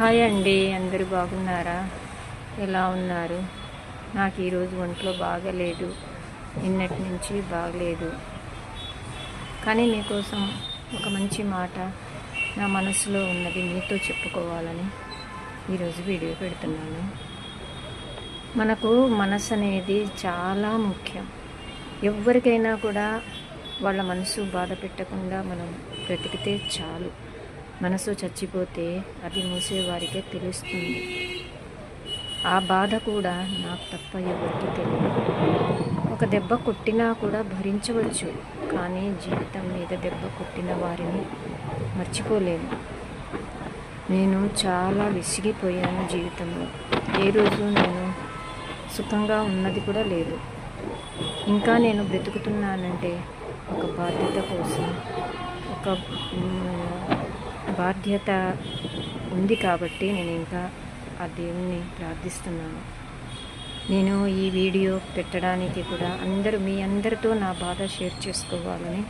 Hi అండి, అందరూ బాగున్నారా? ఎలా ఉన్నారు? నాకు ఈరోజు ఒంట్లో బాగలేదు, నిన్నటి నుంచి బాగలేదు. కానీ మీకోసం ఒక మంచి మాట నా మనసులో ఉన్నది మీతో చెప్పుకోవాలని ఈరోజు వీడియో పెడుతున్నాను. మనకు మనసు అనేది చాలా ముఖ్యం. ఎవరికైనా కూడా వాళ్ళ మనసు బాధ పెట్టకుండా మనం బ్రతికితే చాలు. మనసు చచ్చిపోతే అది మూసేవారికే తెలుస్తుంది. ఆ బాధ కూడా నాకు తప్ప ఎవరికి తెలియదు. ఒక దెబ్బ కొట్టినా కూడా భరించవచ్చు, కానీ జీవితం మీద దెబ్బ కొట్టిన వారిని మర్చిపోలేను. నేను చాలా విసిగిపోయాను జీవితంలో. ఏ రోజు నేను సుఖంగా ఉన్నది కూడా లేదు. ఇంకా నేను బ్రతుకుతున్నానంటే ఒక బాధ్యత కోసం, ఒక బాధ్యత ఉంది కాబట్టి నేను ఇంకా ఆ దేవుణ్ణి ప్రార్థిస్తున్నాను. నేను ఈ వీడియో పెట్టడానికి కూడా మీ అందరితో నా బాధ షేర్ చేసుకోవాలని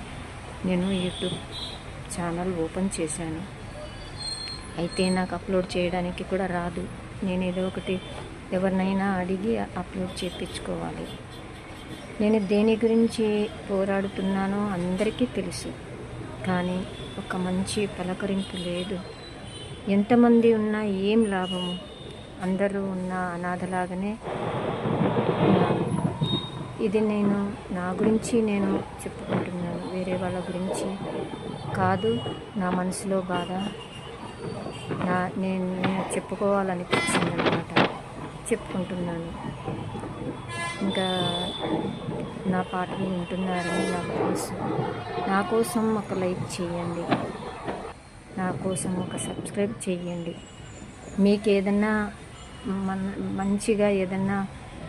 నేను యూట్యూబ్ ఛానల్ ఓపెన్ చేశాను. అయితే నాకు అప్లోడ్ చేయడానికి కూడా రాదు. నేను ఏదో ఒకటి ఎవరినైనా అడిగి అప్లోడ్ చేయించుకోవాలి. నేను దేని గురించి పోరాడుతున్నానో అందరికీ తెలుసు, కానీ ఒక మంచి పలకరింపు లేదు. ఎంతమంది ఉన్నా ఏం లాభము? అందరూ ఉన్న అనాథలాగానే ఉన్నాను. ఇది నేను నా గురించి నేను చెప్పుకుంటున్నాను, వేరే వాళ్ళ గురించి కాదు. నా మనసులో బాధ నేను చెప్పుకోవాలనిపించింది అన్నమాట, చెప్పుకుంటున్నాను. ఇంకా నా పాటలు వింటున్నారని నాకు తెలుసు. నా కోసం ఒక లైక్ చేయండి, నా కోసం ఒక సబ్స్క్రైబ్ చేయండి. మీకు ఏదన్నా మంచిగా ఏదన్నా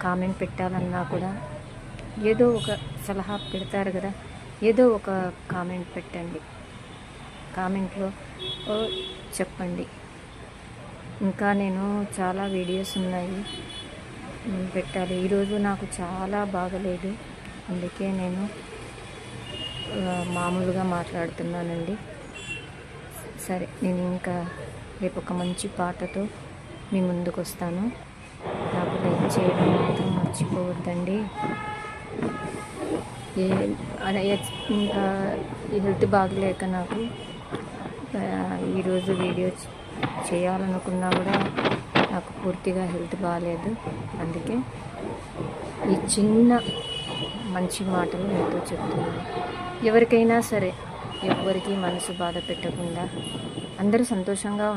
కామెంట్ పెట్టాలన్నా కూడా, ఏదో ఒక సలహా పెడతారు కదా, ఏదో ఒక కామెంట్ పెట్టండి. కామెంట్లో చెప్పండి. ఇంకా నేను చాలా వీడియోస్ ఉన్నాయి పెట్టాలి. ఈరోజు నాకు చాలా బాగలేదు, అందుకే నేను మామూలుగా మాట్లాడుతున్నానండి. సరే, నేను ఇంకా రేపు ఒక మంచి పాటతో మీ ముందుకు వస్తాను. నాకు లైక్ చేయడం మాత్రం మర్చిపోవద్దండి. ఇంకా హెల్త్ బాగలేక నాకు ఈరోజు వీడియో చేయాలనుకున్నా కూడా నాకు పూర్తిగా హెల్త్ బాగాలేదు. అందుకే ఈ చిన్న మంచి మాటలు మీతో చెప్తున్నాను. ఎవరికైనా సరే, ఎవరికి మనసు బాధ పెట్టకుండా అందరూ సంతోషంగా